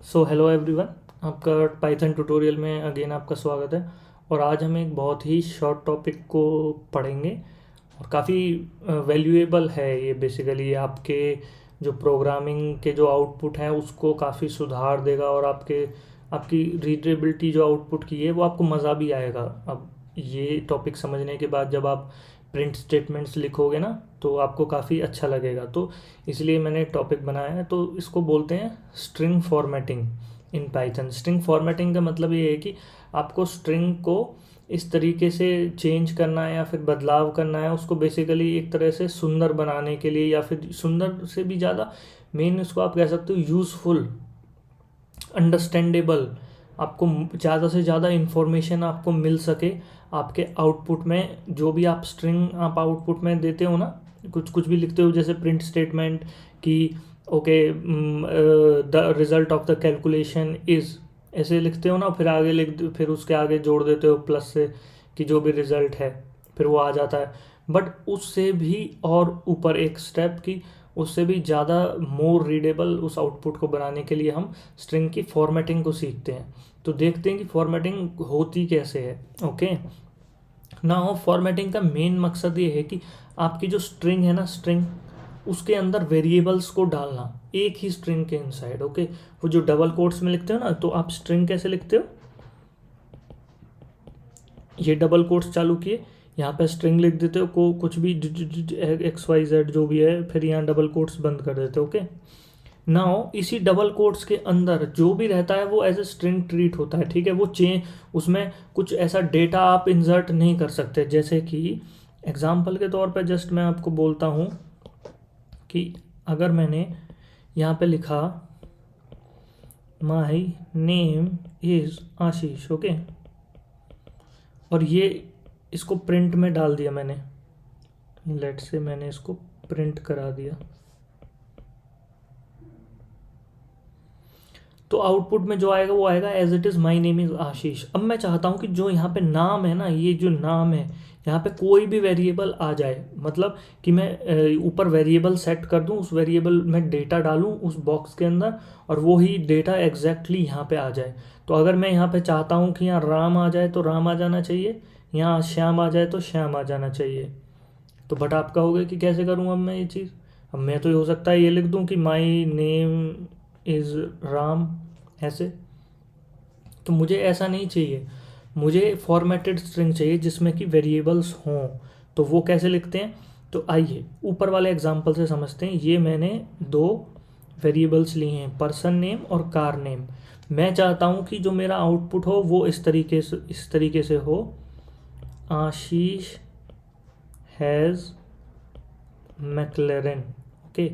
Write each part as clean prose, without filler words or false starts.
So hello everyone, आपका Python tutorial में again आपका स्वागत है। और आज हम एक बहुत ही शॉर्ट टॉपिक को पढ़ेंगे और काफ़ी वैल्यूएबल है ये। बेसिकली आपके जो प्रोग्रामिंग के जो आउटपुट हैं उसको काफ़ी सुधार देगा और आपकी रीडेबिलिटी जो आउटपुट की है वो आपको मज़ा भी आएगा। अब ये टॉपिक समझने के बाद जब आप प्रिंट स्टेटमेंट्स लिखोगे ना तो आपको काफ़ी अच्छा लगेगा। तो इसलिए मैंने टॉपिक बनाया है। तो इसको बोलते हैं string formatting in Python. String formatting का मतलब ये है कि आपको स्ट्रिंग को इस तरीके से चेंज करना है या फिर बदलाव करना है उसको बेसिकली एक तरह से सुंदर बनाने के लिए, या फिर सुंदर से भी ज़्यादा मेन इसको आप कह सकते हो यूज़फुल, अंडरस्टैंडेबल, आपको ज़्यादा से ज़्यादा इन्फॉर्मेशन आपको मिल सके आपके आउटपुट में। जो भी आप स्ट्रिंग आप आउटपुट में देते हो ना, कुछ कुछ भी लिखते हो जैसे प्रिंट स्टेटमेंट कि okay the result of the calculation is, ऐसे लिखते हो ना, फिर आगे फिर उसके आगे जोड़ देते हो प्लस से कि जो भी रिजल्ट है फिर वो आ जाता है। बट उससे भी और ऊपर एक स्टेप की, उससे भी ज़्यादा मोर रीडेबल उस आउटपुट को बनाने के लिए हम स्ट्रिंग की फॉर्मेटिंग को सीखते हैं। तो देखते हैं कि फॉर्मेटिंग होती कैसे है। ओके, ना हो फॉर्मेटिंग का मेन मकसद ये है कि आपकी जो स्ट्रिंग है ना, स्ट्रिंग उसके अंदर वेरिएबल्स को डालना एक ही स्ट्रिंग के इनसाइड। ओके, वो जो डबल कोट्स में लिखते हो ना, तो आप स्ट्रिंग कैसे लिखते हो, ये डबल कोट्स चालू किए, यहाँ पे स्ट्रिंग लिख देते हो को कुछ भी XYZ जो भी है, फिर यहाँ डबल कोट्स बंद कर देते हो। ओके, नाउ इसी डबल कोट्स के अंदर जो भी रहता है वो एज ए स्ट्रिंग ट्रीट होता है। ठीक है, वो उसमें कुछ ऐसा डेटा आप इंसर्ट नहीं कर सकते। जैसे कि एग्जांपल के तौर पे जस्ट मैं आपको बोलता हूँ कि अगर मैंने यहाँ पे लिखा माई नेम इज़ आशीष, ओके, और ये इसको प्रिंट में डाल दिया मैंने, लेट से मैंने इसको प्रिंट करा दिया, तो आउटपुट में जो आएगा वो आएगा as it is my name is Ashish. अब मैं चाहता हूँ कि जो यहाँ पे नाम है ना, ये जो नाम है यहाँ पे कोई भी वेरिएबल आ जाए, मतलब कि मैं ऊपर वेरिएबल सेट कर दूँ, उस वेरिएबल में डेटा डालूँ उस बॉक्स के अंदर और वो ही डेटा एग्जैक्टली यहाँ पे आ जाए। तो अगर मैं यहाँ पे चाहता हूँ कि यहाँ राम आ जाए तो राम आ जाना चाहिए, यहाँ श्याम आ जाए तो श्याम आ जाना चाहिए। तो बट आप कहोगे कि कैसे करूँ अब मैं ये चीज़। अब मैं तो ये हो सकता है ये लिख दूँ कि माई नेम इज़ राम, ऐसे। तो मुझे ऐसा नहीं चाहिए, मुझे फॉर्मेटेड स्ट्रिंग चाहिए जिसमें कि वेरिएबल्स हों। तो वो कैसे लिखते हैं, तो आइए ऊपर वाले एग्जांपल से समझते हैं। ये मैंने दो वेरिएबल्स लिए हैं, पर्सन नेम और कार नेम। मैं चाहता हूँ कि जो मेरा आउटपुट हो वो इस तरीके से हो, आशीष हैज़ मैकलेरन। ओके,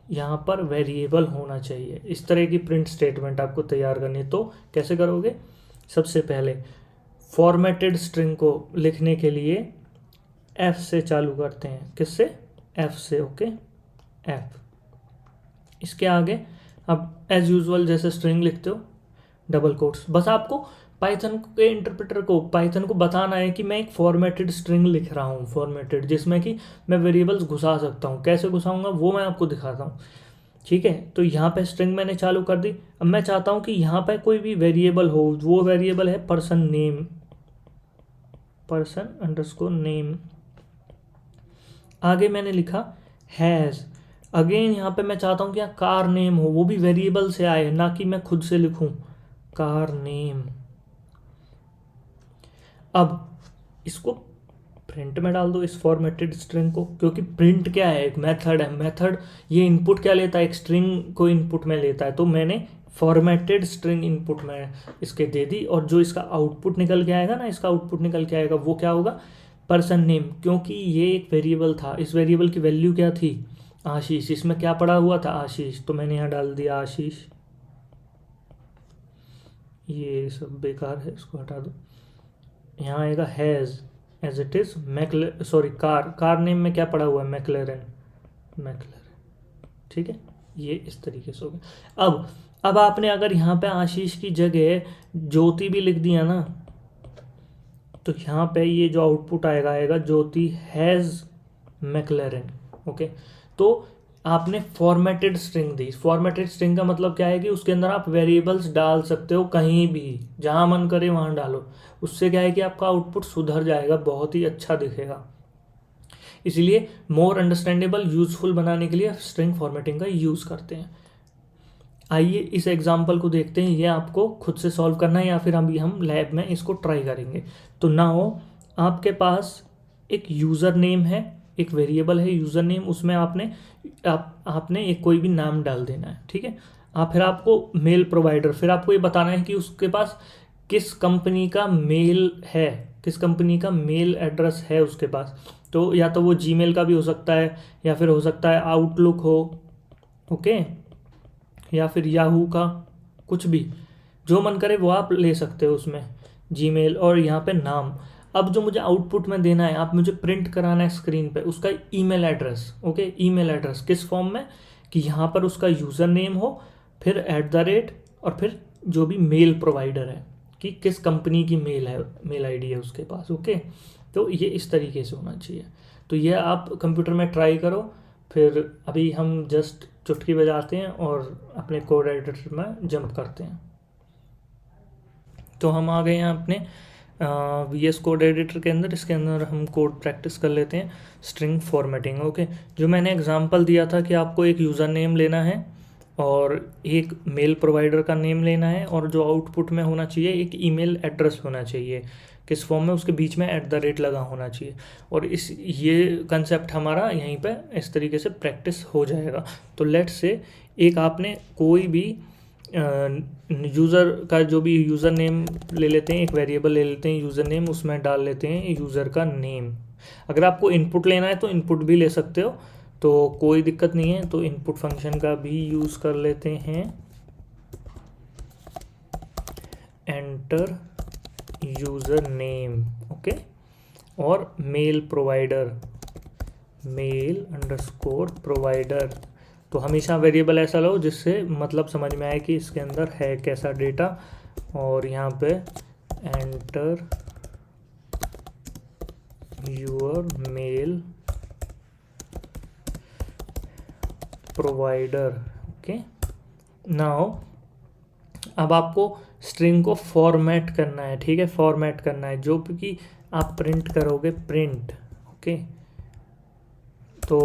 यहाँ पर वेरिएबल होना चाहिए। इस तरह की प्रिंट स्टेटमेंट आपको तैयार करनी है। तो कैसे करोगे, सबसे पहले फॉर्मेटेड स्ट्रिंग को लिखने के लिए एफ से चालू करते हैं। किससे, एफ से। ओके, एफ, इसके आगे अब एज यूजुअल जैसे स्ट्रिंग लिखते हो, डबल कोट्स। बस आपको पाइथन के इंटरप्रेटर को, पाइथन को बताना है कि मैं एक फॉर्मेटेड स्ट्रिंग लिख रहा हूँ, फॉर्मेटेड, जिसमें कि मैं वेरिएबल्स घुसा सकता हूँ। कैसे घुसाऊंगा वो मैं आपको दिखाता हूँ। ठीक है, तो यहाँ पे स्ट्रिंग मैंने चालू कर दी। अब मैं चाहता हूँ कि यहाँ पे कोई भी वेरिएबल हो, वो वेरिएबल है person name, person underscore name. आगे मैंने लिखा हैज़। अगेन यहाँ पे मैं चाहता हूँ कि यहाँ कार नेम हो, वो भी वेरिएबल से आए, ना कि मैं खुद से लिखूँ कार नेम। अब इसको प्रिंट में डाल दो इस फॉर्मेटेड स्ट्रिंग को, क्योंकि प्रिंट क्या है, एक मेथड है। मेथड ये इनपुट क्या लेता है, एक स्ट्रिंग को इनपुट में लेता है। तो मैंने फॉर्मेटेड स्ट्रिंग इनपुट में इसके दे दी, और जो इसका आउटपुट निकल के आएगा ना, इसका आउटपुट निकल के आएगा वो क्या होगा, पर्सन नेम। क्योंकि ये एक वेरिएबल था, इस वेरिएबल की वैल्यू क्या थी, आशीष। इसमें क्या पड़ा हुआ था, आशीष, तो मैंने यहाँ डाल दिया आशीष। ये सब बेकार है, इसको हटा दो। यहाँ आएगा has as it is car name में क्या पड़ा हुआ है, मैकलेरन, ठीक है। ये इस तरीके से हो गया। अब आपने अगर यहाँ पे आशीष की जगह ज्योति भी लिख दिया ना, तो यहाँ पे ये जो आउटपुट आएगा ज्योति हैज़ मैकलेरन। ओके, तो आपने फॉर्मेटेड स्ट्रिंग दी। फॉर्मेटेड स्ट्रिंग का मतलब क्या है कि उसके अंदर आप वेरिएबल्स डाल सकते हो, कहीं भी जहाँ मन करे वहाँ डालो। उससे क्या है कि आपका आउटपुट सुधर जाएगा, बहुत ही अच्छा दिखेगा। इसलिए मोर अंडरस्टैंडेबल यूजफुल बनाने के लिए स्ट्रिंग फॉर्मेटिंग का यूज़ करते हैं। आइए इस एग्जाम्पल को देखते हैं, ये आपको खुद से सॉल्व करना है या फिर अभी हम लैब में इसको ट्राई करेंगे। तो नाउ आपके पास एक यूज़र नेम है, एक वेरिएबल है यूज़र नेम, उसमें आपने एक कोई भी नाम डाल देना है, ठीक है। फिर आपको मेल प्रोवाइडर, फिर आपको ये बताना है कि उसके पास किस कंपनी का मेल है, किस कंपनी का मेल एड्रेस है उसके पास। तो या तो वो जीमेल का भी हो सकता है, या फिर हो सकता है आउटलुक हो, ओके, या फिर याहू का, कुछ भी जो मन करे वो आप ले सकते हो उसमें, जीमेल। और यहाँ पे नाम। अब जो मुझे आउटपुट में देना है, आप मुझे प्रिंट कराना है स्क्रीन पे, उसका email address, okay. Email address किस फॉर्म में, कि यहाँ पर उसका यूज़र नेम हो, फिर @ और फिर जो भी मेल प्रोवाइडर है, कि किस कंपनी की मेल है, मेल आईडी है उसके पास, ओके। तो ये इस तरीके से होना चाहिए। तो ये आप कंप्यूटर में ट्राई करो। फिर अभी हम जस्ट चुटकी बजाते हैं और अपने कोड एडिटर में जंप करते हैं। तो हम आ गए हैं अपने VS कोड एडिटर के अंदर। इसके अंदर हम कोड प्रैक्टिस कर लेते हैं, स्ट्रिंग फॉर्मेटिंग, ओके। जो मैंने एग्जांपल दिया था कि आपको एक यूज़र नेम लेना है और एक मेल प्रोवाइडर का नेम लेना है, और जो आउटपुट में होना चाहिए एक ईमेल एड्रेस होना चाहिए, किस फॉर्म में, उसके बीच में @ लगा होना चाहिए। और ये कंसेप्ट हमारा यहीं पे इस तरीके से प्रैक्टिस हो जाएगा। तो लेट्स से एक आपने कोई भी यूज़र का जो भी यूज़र नेम ले लेते हैं, एक वेरिएबल ले लेते हैं यूज़र नेम, उसमें डाल लेते हैं यूज़र का नेम। अगर आपको इनपुट लेना है तो इनपुट भी ले सकते हो, तो कोई दिक्कत नहीं है। तो इनपुट फंक्शन का भी यूज़ कर लेते हैं, एंटर यूज़र नेम, ओके। और mail provider, mail underscore provider. तो हमेशा वेरिएबल ऐसा लो जिससे मतलब समझ में आए कि इसके अंदर है कैसा डेटा। और यहाँ पे enter your mail provider, okay. Now अब आपको स्ट्रिंग को फॉर्मेट करना है, ठीक है, फॉर्मेट करना है, जो कि आप प्रिंट करोगे, प्रिंट, ओके। तो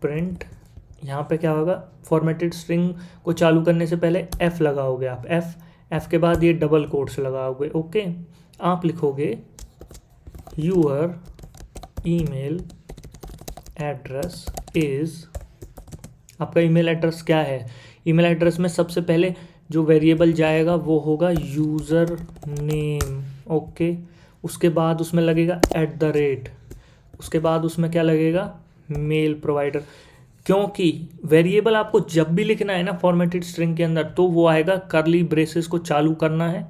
प्रिंट यहाँ पे क्या होगा, फॉर्मेटेड स्ट्रिंग को चालू करने से पहले F लगाओगे आप, F के बाद ये डबल कोट्स लगाओगे, ओके। आप लिखोगे यूअर ईमेल एड्रेस इज़, आपका ईमेल एड्रेस क्या है। ईमेल एड्रेस में सबसे पहले जो वेरिएबल जाएगा वो होगा यूज़र नेम, ओके। उसके बाद उसमें लगेगा @ उसके बाद उसमें क्या लगेगा, मेल प्रोवाइडर। क्योंकि वेरिएबल आपको जब भी लिखना है ना फॉर्मेटेड स्ट्रिंग के अंदर, तो वो आएगा कर्ली ब्रेसेस को चालू करना है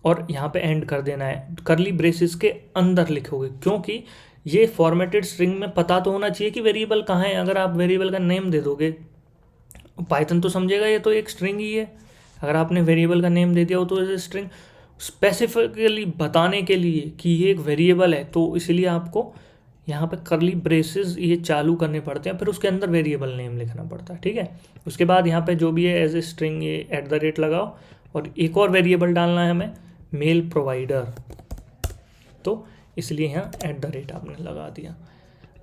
और यहाँ पे एंड कर देना है। कर्ली ब्रेसेस के अंदर लिखोगे, क्योंकि ये फॉर्मेटेड स्ट्रिंग में पता तो होना चाहिए कि वेरिएबल कहाँ है। अगर आप वेरिएबल का नेम दे दोगे, पाइथन तो समझेगा ये तो एक स्ट्रिंग ही है। अगर आपने वेरिएबल का नेम दे दिया हो तो एज ए स्ट्रिंग, स्पेसिफिकली बताने के लिए कि ये एक वेरिएबल है, तो इसलिए आपको यहाँ पे कर्ली ब्रेसेस ये चालू करने पड़ते हैं, फिर उसके अंदर वेरिएबल नेम लिखना पड़ता है, ठीक है। उसके बाद यहाँ पे जो भी है एज ए स्ट्रिंग ये @ लगाओ, और एक और वेरिएबल डालना है हमें, मेल प्रोवाइडर, तो इसलिए यहाँ @ आपने लगा दिया।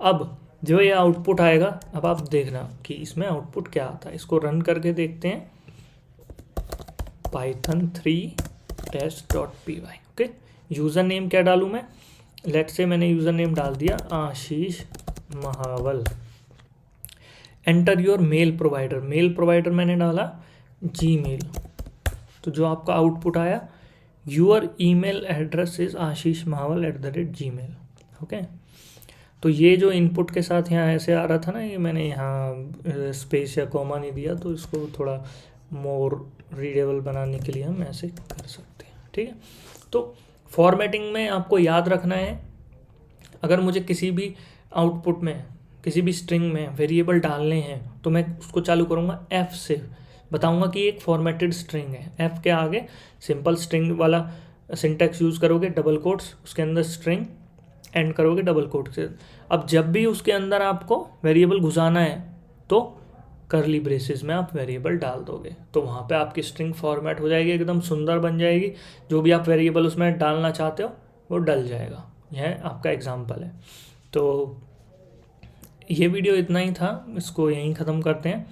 अब जो ये आउटपुट आएगा, अब आप देखना कि इसमें आउटपुट क्या आता है। इसको रन करके देखते हैं, python3 test.py, okay. User name क्या डालूँ मैं, लेट से मैंने यूज़र नेम डाल दिया Ashish Mahawal. Enter your mail provider, mail provider मैंने डाला जीमेल। तो जो आपका आउटपुट आया, your email address is Ashish Mahawal @gmail, okay. तो ये जो इनपुट के साथ यहाँ ऐसे आ रहा था ना, ये मैंने यहाँ स्पेस या कॉमा नहीं दिया, तो इसको थोड़ा मोर रीडेबल बनाने के लिए हम ऐसे कर सकते हैं, ठीक है। तो फॉर्मेटिंग में आपको याद रखना है, अगर मुझे किसी भी आउटपुट में, किसी भी स्ट्रिंग में वेरिएबल डालने हैं, तो मैं उसको चालू करूँगा F से, बताऊँगा कि एक फॉर्मेटेड स्ट्रिंग है। F के आगे सिंपल स्ट्रिंग वाला सिंटैक्स यूज़ करोगे, डबल कोट्स, उसके अंदर स्ट्रिंग, एंड करोगे डबल कोट से। अब जब भी उसके अंदर आपको वेरिएबल घुसाना है, तो करली ब्रेसेस में आप वेरिएबल डाल दोगे, तो वहाँ पे आपकी स्ट्रिंग फॉर्मेट हो जाएगी, एकदम सुंदर बन जाएगी, जो भी आप वेरिएबल उसमें डालना चाहते हो वो डल जाएगा। यह आपका एग्जाम्पल है। तो ये वीडियो इतना ही था, इसको यहीं ख़त्म करते हैं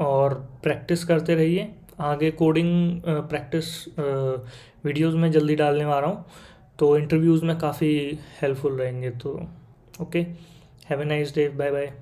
और प्रैक्टिस करते रहिए। आगे कोडिंग प्रैक्टिस वीडियोस में जल्दी डालने वाला हूँ, तो इंटरव्यूज़ में काफ़ी हेल्पफुल रहेंगे। तो okay, have a nice day, bye bye.